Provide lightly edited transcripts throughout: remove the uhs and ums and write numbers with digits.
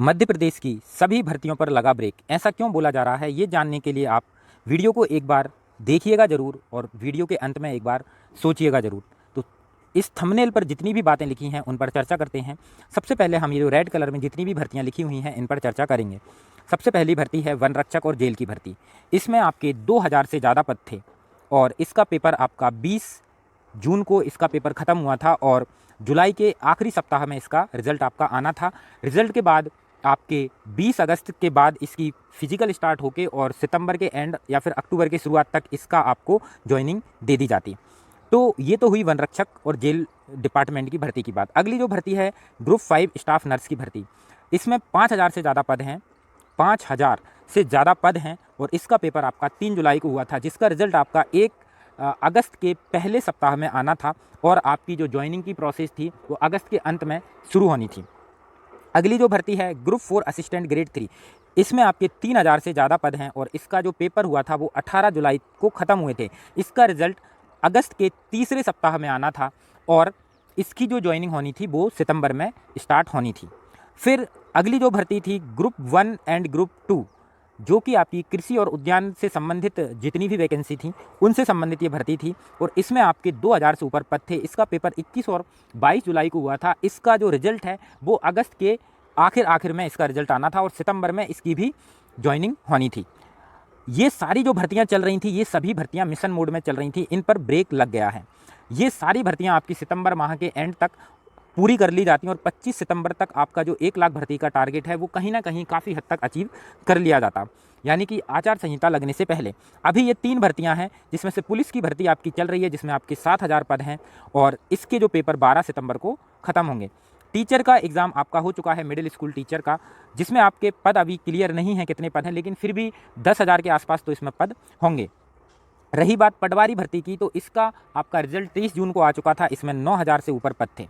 मध्य प्रदेश की सभी भर्तियों पर लगा ब्रेक। ऐसा क्यों बोला जा रहा है, ये जानने के लिए आप वीडियो को एक बार देखिएगा ज़रूर और वीडियो के अंत में एक बार सोचिएगा ज़रूर। तो इस थंबनेल पर जितनी भी बातें लिखी हैं उन पर चर्चा करते हैं। सबसे पहले हम ये जो रेड कलर में जितनी भी भर्तियाँ लिखी हुई हैं इन पर चर्चा करेंगे। सबसे पहली भर्ती है वन रक्षक और जेल की भर्ती। इसमें आपके 2000 से ज़्यादा पद थे और इसका पेपर आपका 20 जून को इसका पेपर ख़त्म हुआ था और जुलाई के आखिरी सप्ताह में इसका रिज़ल्ट आपका आना था। रिज़ल्ट के बाद आपके 20 अगस्त के बाद इसकी फिजिकल स्टार्ट होके और सितंबर के एंड या फिर अक्टूबर की शुरुआत तक इसका आपको ज्वाइनिंग दे दी जाती। तो ये तो हुई वन रक्षक और जेल डिपार्टमेंट की भर्ती की बात। अगली जो भर्ती है ग्रुप 5 स्टाफ नर्स की भर्ती। इसमें 5000 से ज़्यादा पद हैं, 5000 से ज़्यादा पद हैं और इसका पेपर आपका 3 जुलाई को हुआ था, जिसका रिज़ल्ट आपका 1 अगस्त के पहले सप्ताह में आना था और आपकी जो ज्वाइनिंग की प्रोसेस थी वो अगस्त के अंत में शुरू होनी थी। अगली जो भर्ती है ग्रुप 4 असिस्टेंट ग्रेड 3। इसमें आपके 3000 से ज़्यादा पद हैं और इसका जो पेपर हुआ था वो 18 जुलाई को ख़त्म हुए थे। इसका रिज़ल्ट अगस्त के तीसरे सप्ताह में आना था और इसकी जो ज्वाइनिंग होनी थी वो सितंबर में स्टार्ट होनी थी। फिर अगली जो भर्ती थी ग्रुप 1 एंड ग्रुप 2, जो कि आपकी कृषि और उद्यान से संबंधित जितनी भी वैकेंसी थी उनसे संबंधित ये भर्ती थी और इसमें आपके 2000 से ऊपर पद थे। इसका पेपर 21 और 22 जुलाई को हुआ था। इसका जो रिज़ल्ट है वो अगस्त के आखिर में इसका रिज़ल्ट आना था और सितंबर में इसकी भी ज्वाइनिंग होनी थी। ये सारी जो भर्तियां चल रही थी ये सभी भर्तियां मिशन मोड में चल रही थी, इन पर ब्रेक लग गया है। ये सारी भर्तियां आपकी सितंबर माह के एंड तक पूरी कर ली जाती हैं और 25 सितंबर तक आपका जो 1 लाख भर्ती का टारगेट है वो कहीं ना कहीं काफ़ी हद तक अचीव कर लिया जाता, यानी कि आचार संहिता लगने से पहले। अभी ये 3 भर्तियां हैं जिसमें से पुलिस की भर्ती आपकी चल रही है जिसमें आपके 7000 पद हैं और इसके जो पेपर 12 सितंबर को ख़त्म होंगे। टीचर का एग्ज़ाम आपका हो चुका है, मिडिल स्कूल टीचर का, जिसमें आपके पद अभी क्लियर नहीं है कितने पद हैं, लेकिन फिर भी 10,000 के आसपास तो इसमें पद होंगे। रही बात पटवारी भर्ती की तो इसका आपका रिजल्ट 23 जून को आ चुका था। इसमें 9000 से ऊपर पद थे।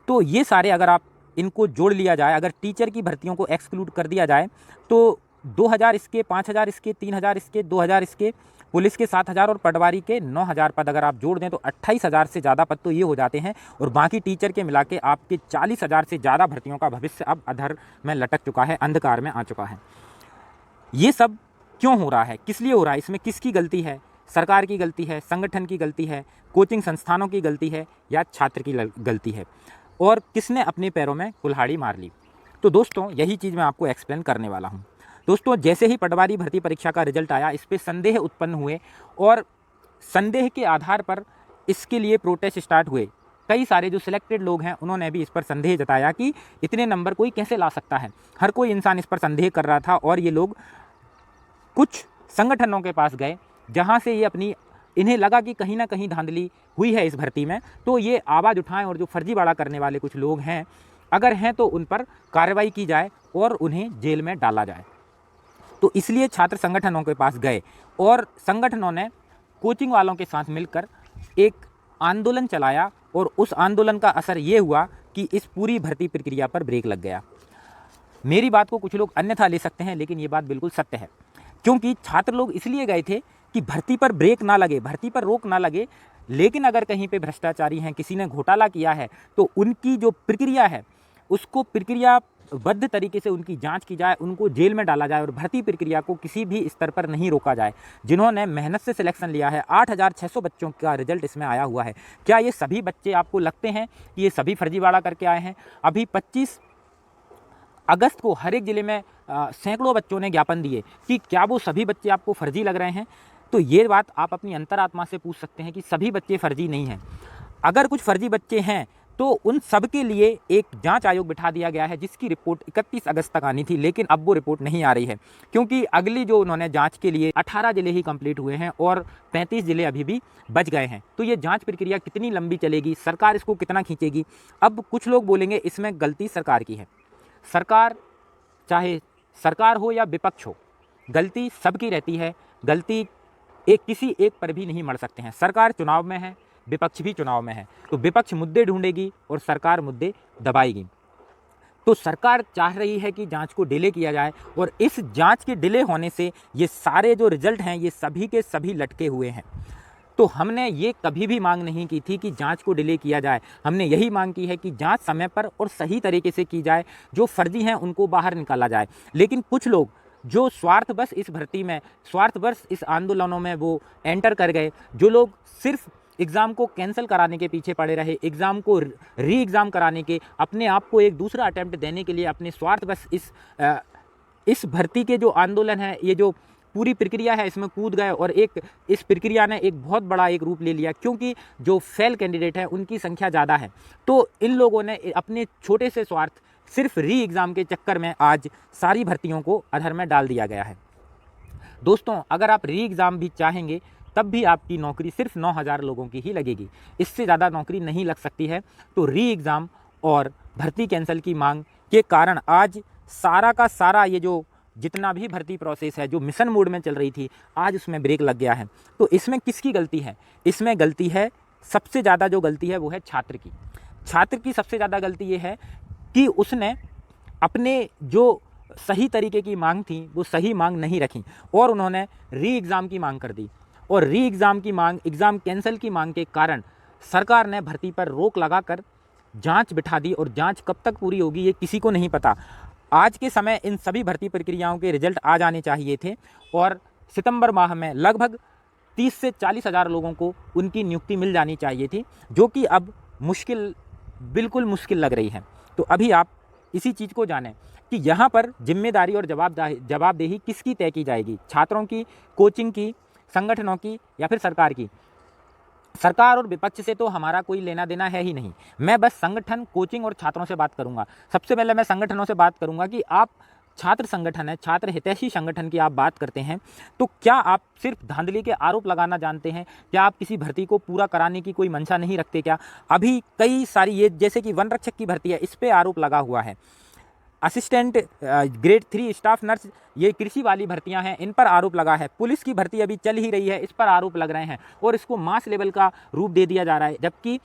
तो ये सारे अगर आप इनको जोड़ लिया जाए, अगर टीचर की भर्तियों को एक्सक्लूड कर दिया जाए तो 2000 इसके, 5000 इसके, 3000 इसके, 2000 इसके, पुलिस के 7000 और पटवारी के 9000 पद अगर आप जोड़ दें तो 28000 से ज़्यादा पद तो ये हो जाते हैं और बाकी टीचर के मिला के आपके 40000 से ज़्यादा भर्तियों का भविष्य अब अधर में लटक चुका है, अंधकार में आ चुका है। ये सब क्यों हो रहा है, किस लिए हो रहा है, इसमें किसकी गलती है? सरकार की गलती है, संगठन की गलती है, कोचिंग संस्थानों की गलती है या छात्र की गलती है? और किसने अपने पैरों में कुल्हाड़ी मार ली? तो दोस्तों यही चीज़ मैं आपको एक्सप्लेन करने वाला हूँ। दोस्तों जैसे ही पटवारी भर्ती परीक्षा का रिजल्ट आया इस पर संदेह उत्पन्न हुए और संदेह के आधार पर इसके लिए प्रोटेस्ट स्टार्ट हुए। कई सारे जो सिलेक्टेड लोग हैं उन्होंने भी इस पर संदेह जताया कि इतने नंबर कोई कैसे ला सकता है। हर कोई इंसान इस पर संदेह कर रहा था और ये लोग कुछ संगठनों के पास गए जहाँ से ये इन्हें लगा कि कहीं ना कहीं धांधली हुई है इस भर्ती में, तो ये आवाज़ उठाएं और जो फर्जीवाड़ा करने वाले कुछ लोग हैं अगर हैं तो उन पर कार्रवाई की जाए और उन्हें जेल में डाला जाए। तो इसलिए छात्र संगठनों के पास गए और संगठनों ने कोचिंग वालों के साथ मिलकर एक आंदोलन चलाया और उस आंदोलन का असर ये हुआ कि इस पूरी भर्ती प्रक्रिया पर ब्रेक लग गया। मेरी बात को कुछ लोग अन्यथा ले सकते हैं लेकिन ये बात बिल्कुल सत्य है, क्योंकि छात्र लोग इसलिए गए थे कि भर्ती पर ब्रेक ना लगे, भर्ती पर रोक ना लगे, लेकिन अगर कहीं पे भ्रष्टाचारी हैं, किसी ने घोटाला किया है तो उनकी जो प्रक्रिया है उसको प्रक्रियाबद्ध तरीके से उनकी जांच की जाए, उनको जेल में डाला जाए और भर्ती प्रक्रिया को किसी भी स्तर पर नहीं रोका जाए। जिन्होंने मेहनत से सिलेक्शन लिया है, 8600 बच्चों का रिजल्ट इसमें आया हुआ है। क्या ये सभी बच्चे आपको लगते हैं कि ये सभी फर्जीवाड़ा करके आए हैं? अभी 25 अगस्त को हर एक ज़िले में सैकड़ों बच्चों ने ज्ञापन दिए कि क्या वो सभी बच्चे आपको फर्जी लग रहे हैं? तो ये बात आप अपनी अंतरात्मा से पूछ सकते हैं कि सभी बच्चे फर्जी नहीं हैं। अगर कुछ फर्जी बच्चे हैं तो उन सब के लिए एक जांच आयोग बिठा दिया गया है जिसकी रिपोर्ट 31 अगस्त तक आनी थी, लेकिन अब वो रिपोर्ट नहीं आ रही है क्योंकि अगली जो उन्होंने जांच के लिए 18 ज़िले ही कंप्लीट हुए हैं और 35 ज़िले अभी भी बच गए हैं। तो ये जांच प्रक्रिया कितनी लंबी चलेगी, सरकार इसको कितना खींचेगी? अब कुछ लोग बोलेंगे इसमें गलती सरकार की है। सरकार, चाहे सरकार हो या विपक्ष हो, गलती सबकी रहती है। गलती किसी एक पर भी नहीं मर सकते हैं। सरकार चुनाव में है, विपक्ष भी चुनाव में है, तो विपक्ष मुद्दे ढूंढेगी और सरकार मुद्दे दबाएगी। तो सरकार चाह रही है कि जांच को डिले किया जाए और इस जांच के डिले होने से ये सारे जो रिजल्ट हैं ये सभी के सभी लटके हुए हैं। तो हमने ये कभी भी मांग नहीं की थी कि जांच को डिले किया जाए। हमने यही मांग की है कि जांच समय पर और सही तरीके से की जाए, जो फर्जी हैं उनको बाहर निकाला जाए। लेकिन कुछ लोग जो स्वार्थवश इस भर्ती में, स्वार्थवश इस आंदोलनों में वो एंटर कर गए, जो लोग सिर्फ एग्ज़ाम को कैंसिल कराने के पीछे पड़े रहे, एग्ज़ाम को री एग्ज़ाम कराने के, अपने आप को एक दूसरा अटैम्प्ट देने के लिए अपने स्वार्थवश इस भर्ती के जो आंदोलन है, ये जो पूरी प्रक्रिया है, इसमें कूद गए और इस प्रक्रिया ने एक बहुत बड़ा एक रूप ले लिया, क्योंकि जो फेल कैंडिडेट है उनकी संख्या ज़्यादा है। तो इन लोगों ने अपने छोटे से स्वार्थ, सिर्फ री एग्ज़ाम के चक्कर में आज सारी भर्तियों को अधर में डाल दिया गया है। दोस्तों, अगर आप री एग्ज़ाम भी चाहेंगे तब भी आपकी नौकरी सिर्फ 9,000 लोगों की ही लगेगी, इससे ज़्यादा नौकरी नहीं लग सकती है। तो री एग्ज़ाम और भर्ती कैंसिल की मांग के कारण आज सारा का सारा ये जो जितना भी भर्ती प्रोसेस है, जो मिशन मोड में चल रही थी, आज उसमें ब्रेक लग गया है। तो इसमें किसकी गलती है? इसमें गलती है, सबसे ज़्यादा जो गलती है वो है छात्र की। छात्र की सबसे ज़्यादा गलती ये है कि उसने अपने जो सही तरीके की मांग थी वो सही मांग नहीं रखी और उन्होंने री एग्ज़ाम की मांग कर दी। और री एग्ज़ाम की मांग, एग्ज़ाम कैंसिल की मांग के कारण सरकार ने भर्ती पर रोक लगाकर जांच बिठा दी, और जांच कब तक पूरी होगी ये किसी को नहीं पता। आज के समय इन सभी भर्ती प्रक्रियाओं के रिजल्ट आ जाने चाहिए थे और सितंबर माह में लगभग 30 से 40 हज़ार लोगों को उनकी नियुक्ति मिल जानी चाहिए थी, जो कि अब मुश्किल, बिल्कुल मुश्किल लग रही है। तो अभी आप इसी चीज़ को जानें कि यहाँ पर जिम्मेदारी और जवाबदेही किसकी तय की जाएगी, छात्रों की, कोचिंग की, संगठनों की, या फिर सरकार की। सरकार और विपक्ष से तो हमारा कोई लेना देना है ही नहीं। मैं बस संगठन, कोचिंग और छात्रों से बात करूंगा। सबसे पहले मैं संगठनों से बात करूंगा कि आप छात्र संगठन है, छात्र हितैषी संगठन की आप बात करते हैं, तो क्या आप सिर्फ धांधली के आरोप लगाना जानते हैं? क्या आप किसी भर्ती को पूरा कराने की कोई मंशा नहीं रखते क्या? अभी कई सारी, ये जैसे कि वन रक्षक की भर्ती है, इस पर आरोप लगा हुआ है। असिस्टेंट ग्रेड 3 स्टाफ नर्स, ये कृषि वाली भर्तियां हैं, इन पर आरोप लगा है। पुलिस की भर्ती अभी चल ही रही है, इस पर आरोप लग रहे हैं और इसको मास लेवल का रूप दे दिया जा रहा है। जबकि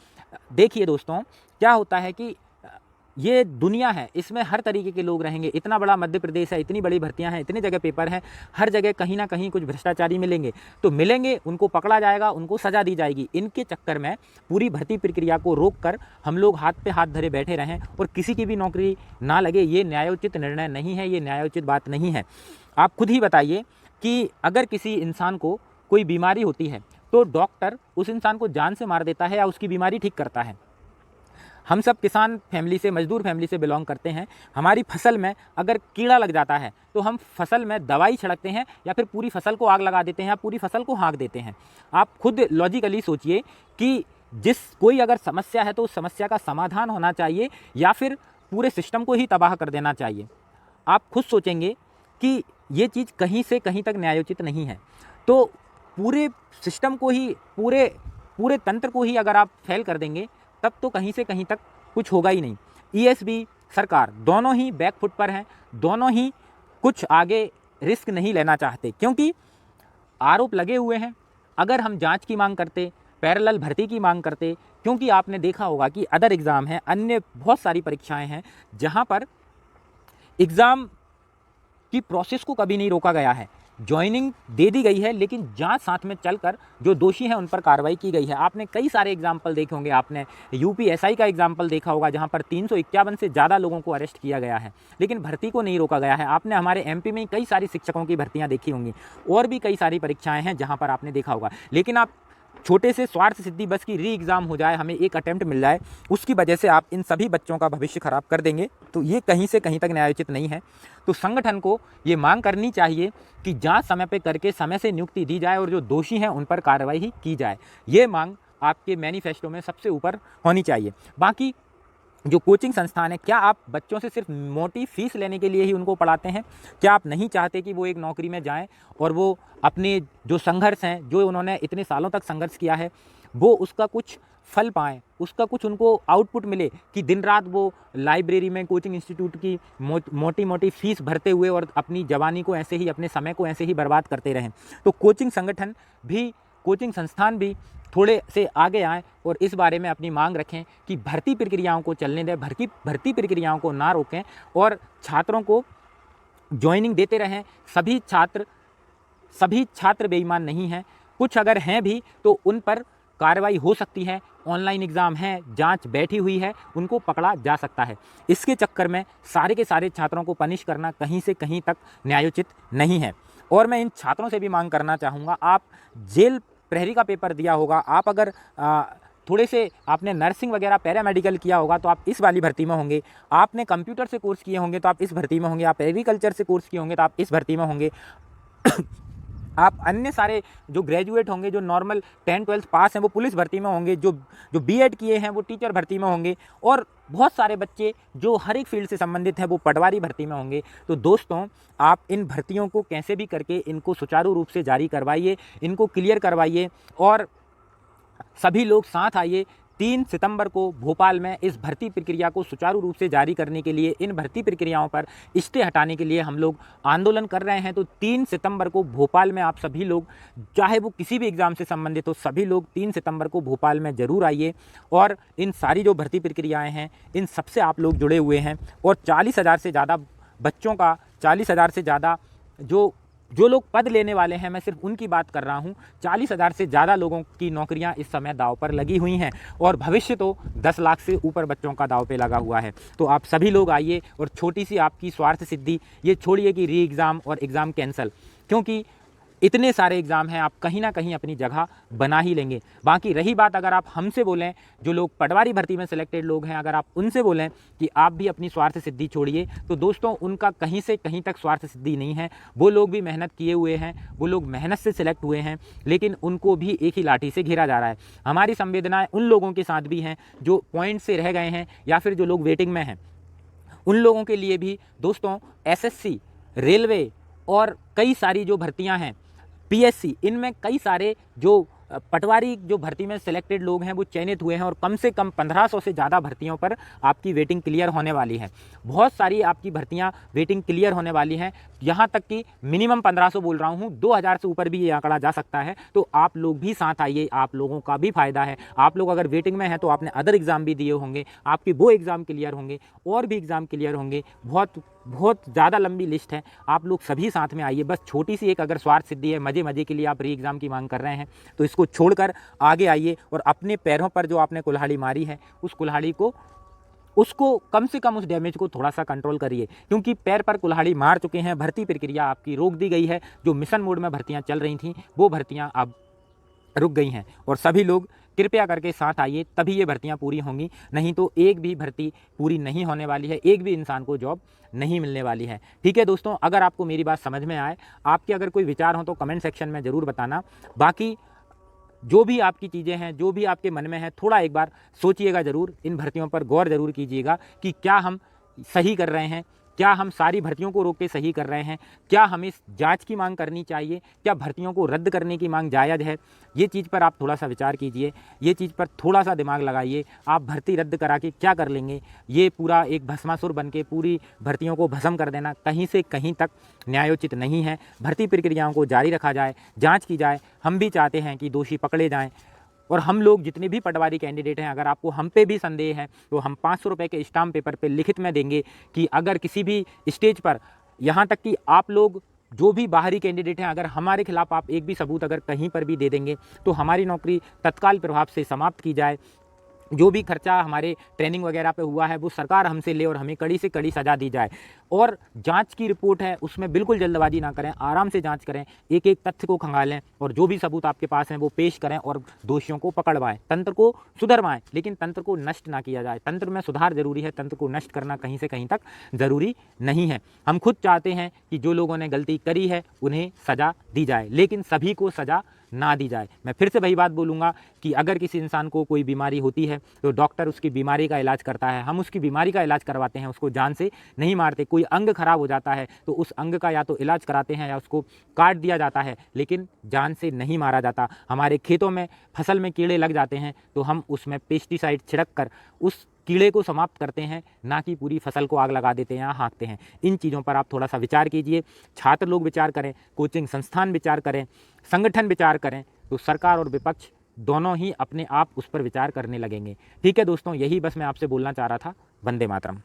देखिए दोस्तों, क्या होता है कि ये दुनिया है, इसमें हर तरीके के लोग रहेंगे। इतना बड़ा मध्य प्रदेश है, इतनी बड़ी भर्तियां हैं, इतनी जगह पेपर हैं, हर जगह कहीं ना कहीं कुछ भ्रष्टाचारी मिलेंगे। तो मिलेंगे, उनको पकड़ा जाएगा, उनको सजा दी जाएगी। इनके चक्कर में पूरी भर्ती प्रक्रिया को रोक कर हम लोग हाथ पे हाथ धरे बैठे रहें और किसी की भी नौकरी ना लगे, ये न्यायोचित निर्णय नहीं है, ये न्यायोचित बात नहीं है। आप खुद ही बताइए कि अगर किसी इंसान को कोई बीमारी होती है तो डॉक्टर उस इंसान को जान से मार देता है या उसकी बीमारी ठीक करता है? हम सब किसान फैमिली से, मजदूर फैमिली से बिलोंग करते हैं। हमारी फसल में अगर कीड़ा लग जाता है तो हम फसल में दवाई छिड़कते हैं या फिर पूरी फसल को आग लगा देते हैं या पूरी फसल को हाँक देते हैं। आप खुद लॉजिकली सोचिए कि कोई अगर समस्या है तो उस समस्या का समाधान होना चाहिए या फिर पूरे सिस्टम को ही तबाह कर देना चाहिए। आप खुद सोचेंगे कि ये चीज़ कहीं से कहीं तक न्यायोचित नहीं है। तो पूरे सिस्टम को ही, पूरे तंत्र को ही अगर आप फेल कर देंगे तब तो कहीं से कहीं तक कुछ होगा ही नहीं। ईएसबी, सरकार दोनों ही बैकफुट पर हैं, दोनों ही कुछ आगे रिस्क नहीं लेना चाहते, क्योंकि आरोप लगे हुए हैं। अगर हम जांच की मांग करते, पैरेलल भर्ती की मांग करते, क्योंकि आपने देखा होगा कि अदर एग्ज़ाम हैं, अन्य बहुत सारी परीक्षाएं हैं जहां पर एग्ज़ाम की प्रोसेस को कभी नहीं रोका गया है। ज्वाइनिंग दे दी गई है, लेकिन जांच साथ में चलकर जो दोषी हैं उन पर कार्रवाई की गई है। आपने कई सारे एग्जाम्पल देखे होंगे। आपने यूपीएसआई का एग्जाम्पल देखा होगा जहां पर 351 से ज़्यादा लोगों को अरेस्ट किया गया है, लेकिन भर्ती को नहीं रोका गया है। आपने हमारे एमपी में कई सारी शिक्षकों की भर्तियां देखी होंगी और भी कई सारी परीक्षाएं हैं जहाँ पर आपने देखा होगा। लेकिन आप छोटे से स्वार्थ सिद्धि बस की री एग्ज़ाम हो जाए, हमें एक अटेम्प्ट मिल जाए, उसकी वजह से आप इन सभी बच्चों का भविष्य खराब कर देंगे, तो ये कहीं से कहीं तक न्यायोचित नहीं है। तो संगठन को ये मांग करनी चाहिए कि जांच समय पे करके समय से नियुक्ति दी जाए और जो दोषी हैं उन पर कार्रवाई ही की जाए। ये मांग आपके मैनिफेस्टो में सबसे ऊपर होनी चाहिए। बाकी जो कोचिंग संस्थान है, क्या आप बच्चों से सिर्फ मोटी फीस लेने के लिए ही उनको पढ़ाते हैं? क्या आप नहीं चाहते कि वो एक नौकरी में जाएं और वो अपने जो संघर्ष हैं, जो उन्होंने इतने सालों तक संघर्ष किया है, वो उसका कुछ फल पाएँ, उसका कुछ उनको आउटपुट मिले, कि दिन रात वो लाइब्रेरी में, कोचिंग इंस्टीट्यूट की मोटी मोटी फीस भरते हुए और अपनी जवानी को ऐसे ही, अपने समय को ऐसे ही बर्बाद करते रहें? तो कोचिंग संगठन भी, कोचिंग संस्थान भी थोड़े से आगे आएँ और इस बारे में अपनी मांग रखें कि भर्ती प्रक्रियाओं को चलने दें, भर्ती प्रक्रियाओं को ना रोकें और छात्रों को ज्वाइनिंग देते रहें। सभी छात्र बेईमान नहीं हैं। कुछ अगर हैं भी तो उन पर कार्रवाई हो सकती है। ऑनलाइन एग्ज़ाम है, जांच बैठी हुई है, उनको पकड़ा जा सकता है। इसके चक्कर में सारे के सारे छात्रों को पनिश करना कहीं से कहीं तक न्यायोचित नहीं है। और मैं इन छात्रों से भी मांग करना चाहूँगा, आप जेल प्रहरी का पेपर दिया होगा, आप अगर थोड़े से आपने नर्सिंग वगैरह पैरामेडिकल किया होगा तो आप इस वाली भर्ती में होंगे, आपने कंप्यूटर से कोर्स किए होंगे तो आप इस भर्ती में होंगे, आप एग्रीकल्चर से कोर्स किए होंगे तो आप इस भर्ती में होंगे। आप अन्य सारे जो ग्रेजुएट होंगे, जो नॉर्मल 10-12 पास हैं, वो पुलिस भर्ती में होंगे, जो बीएड किए हैं वो टीचर भर्ती में होंगे, और बहुत सारे बच्चे जो हर एक फील्ड से संबंधित हैं वो पटवारी भर्ती में होंगे। तो दोस्तों, आप इन भर्तियों को कैसे भी करके इनको सुचारू रूप से जारी करवाइए, इनको क्लियर करवाइए, और सभी लोग साथ आइए। 3 सितंबर को भोपाल में इस भर्ती प्रक्रिया को सुचारू रूप से जारी करने के लिए, इन भर्ती प्रक्रियाओं पर स्टे हटाने के लिए हम लोग आंदोलन कर रहे हैं। तो 3 सितंबर को भोपाल में आप सभी लोग, चाहे वो किसी भी एग्ज़ाम से संबंधित हो, सभी लोग 3 सितंबर को भोपाल में ज़रूर आइए, और इन सारी जो भर्ती प्रक्रियाएँ हैं इन सबसे आप लोग जुड़े हुए हैं। और 40,000 से ज़्यादा बच्चों का, 40,000 से ज़्यादा जो लोग पद लेने वाले हैं, मैं सिर्फ उनकी बात कर रहा हूँ। 40,000 से ज़्यादा लोगों की नौकरियां इस समय दांव पर लगी हुई हैं, और भविष्य तो 10 लाख से ऊपर बच्चों का दांव पे लगा हुआ है। तो आप सभी लोग आइए, और छोटी सी आपकी स्वार्थ सिद्धि, ये छोड़िए कि री एग्ज़ाम और एग्ज़ाम कैंसिल, क्योंकि इतने सारे एग्ज़ाम हैं, आप कहीं ना कहीं अपनी जगह बना ही लेंगे। बाकी रही बात, अगर आप हमसे बोलें, जो लोग पटवारी भर्ती में सिलेक्टेड लोग हैं, अगर आप उनसे बोलें कि आप भी अपनी स्वार्थ सिद्धि छोड़िए, तो दोस्तों उनका कहीं से कहीं तक स्वार्थ सिद्धि नहीं है। वो लोग भी मेहनत किए हुए हैं, वो लोग मेहनत से सिलेक्ट हुए हैं, लेकिन उनको भी एक ही लाठी से घेरा जा रहा है। हमारी संवेदनाएँ उन लोगों के साथ भी हैं जो पॉइंट से रह गए हैं, या फिर जो लोग वेटिंग में हैं, उन लोगों के लिए भी। दोस्तों, एसएससी, रेलवे और कई सारी जो भर्तियां हैं, पीएससी, इनमें कई सारे जो पटवारी जो भर्ती में सिलेक्टेड लोग हैं वो चयनित हुए हैं, और कम से कम 1500 से ज़्यादा भर्तियों पर आपकी वेटिंग क्लियर होने वाली है। बहुत सारी आपकी भर्तियां वेटिंग क्लियर होने वाली हैं, यहाँ तक कि मिनिमम 1500 बोल रहा हूँ, 2000 से ऊपर भी ये आंकड़ा जा सकता है। तो आप लोग भी साथ आइए, आप लोगों का भी फायदा है। आप लोग अगर वेटिंग में हैं तो आपने अदर एग्ज़ाम भी दिए होंगे, आपके वो एग्ज़ाम क्लियर होंगे, और भी एग्ज़ाम क्लियर होंगे। बहुत ज़्यादा लंबी लिस्ट है, आप लोग सभी साथ में आइए। बस छोटी सी एक अगर स्वार्थ सिद्धि है, मज़े के लिए आप री एग्ज़ाम की मांग कर रहे हैं, तो इसको छोड़कर आगे आइए, और अपने पैरों पर जो आपने कुल्हाड़ी मारी है, उस कुल्हाड़ी को, उसको कम से कम, उस डैमेज को थोड़ा सा कंट्रोल करिए, क्योंकि पैर पर कुल्हाड़ी मार चुके हैं। भर्ती प्रक्रिया आपकी रोक दी गई है। जो मिशन मोड में भर्तियां चल रही थीं, वो भर्तियां अब रुक गई हैं, और सभी लोग कृपया करके साथ आइए, तभी ये भर्तियां पूरी होंगी। नहीं तो एक भी भर्ती पूरी नहीं होने वाली है, एक भी इंसान को जॉब नहीं मिलने वाली है। ठीक है दोस्तों, अगर आपको मेरी बात समझ में आए, आपके अगर कोई विचार हो तो कमेंट सेक्शन में ज़रूर बताना। बाकी जो भी आपकी चीज़ें हैं, जो भी आपके मन में है, थोड़ा एक बार सोचिएगा ज़रूर, इन भर्तियों पर गौर ज़रूर कीजिएगा कि क्या हम सही कर रहे हैं, क्या हम सारी भर्तियों को रोक के सही कर रहे हैं, क्या हमें जांच की मांग करनी चाहिए, क्या भर्तियों को रद्द करने की मांग जायज़ है। ये चीज़ पर आप थोड़ा सा विचार कीजिए, ये चीज़ पर थोड़ा सा दिमाग लगाइए। आप भर्ती रद्द करा के क्या कर लेंगे? ये पूरा एक भस्मासुर बन के पूरी भर्तियों को भस्म कर देना कहीं से कहीं तक न्यायोचित नहीं है। भर्ती प्रक्रियाओं को जारी रखा जाए, जाँच की जाए। हम भी चाहते हैं कि दोषी पकड़े जाएँ, और हम लोग जितने भी पटवारी कैंडिडेट हैं, अगर आपको हम पे भी संदेह है तो हम 500 रुपये के स्टाम्प पेपर पे लिखित में देंगे कि अगर किसी भी स्टेज पर, यहाँ तक कि आप लोग जो भी बाहरी कैंडिडेट हैं, अगर हमारे खिलाफ आप एक भी सबूत अगर कहीं पर भी दे देंगे तो हमारी नौकरी तत्काल प्रभाव से समाप्त की जाए। जो भी खर्चा हमारे ट्रेनिंग वगैरह पे हुआ है वो सरकार हमसे ले, और हमें कड़ी से कड़ी सज़ा दी जाए। और जांच की रिपोर्ट है, उसमें बिल्कुल जल्दबाजी ना करें, आराम से जांच करें, एक एक तथ्य को खंगालें, और जो भी सबूत आपके पास हैं वो पेश करें, और दोषियों को पकड़वाएं, तंत्र को सुधरवाएं। लेकिन तंत्र को नष्ट ना किया जाए। तंत्र में सुधार जरूरी है, तंत्र को नष्ट करना कहीं से कहीं तक ज़रूरी नहीं है। हम खुद चाहते हैं कि जो लोगों ने गलती करी है उन्हें सज़ा दी जाए, लेकिन सभी को सज़ा ना दी जाए। मैं फिर से वही बात बोलूँगा कि अगर किसी इंसान को कोई बीमारी होती है तो डॉक्टर उसकी बीमारी का इलाज करता है, हम उसकी बीमारी का इलाज करवाते हैं, उसको जान से नहीं मारते। कोई अंग खराब हो जाता है तो उस अंग का या तो इलाज कराते हैं या उसको काट दिया जाता है, लेकिन जान से नहीं मारा जाता। हमारे खेतों में, फसल में कीड़े लग जाते हैं तो हम उसमें पेस्टिसाइड छिड़क कर उस कीड़े को समाप्त करते हैं, ना कि पूरी फसल को आग लगा देते हैं या हाँकते हैं। इन चीज़ों पर आप थोड़ा सा विचार कीजिए। छात्र लोग विचार करें, कोचिंग संस्थान विचार करें, संगठन विचार करें, तो सरकार और विपक्ष दोनों ही अपने आप उस पर विचार करने लगेंगे। ठीक है दोस्तों, यही बस मैं आपसे बोलना चाह रहा था। वंदे मातरम।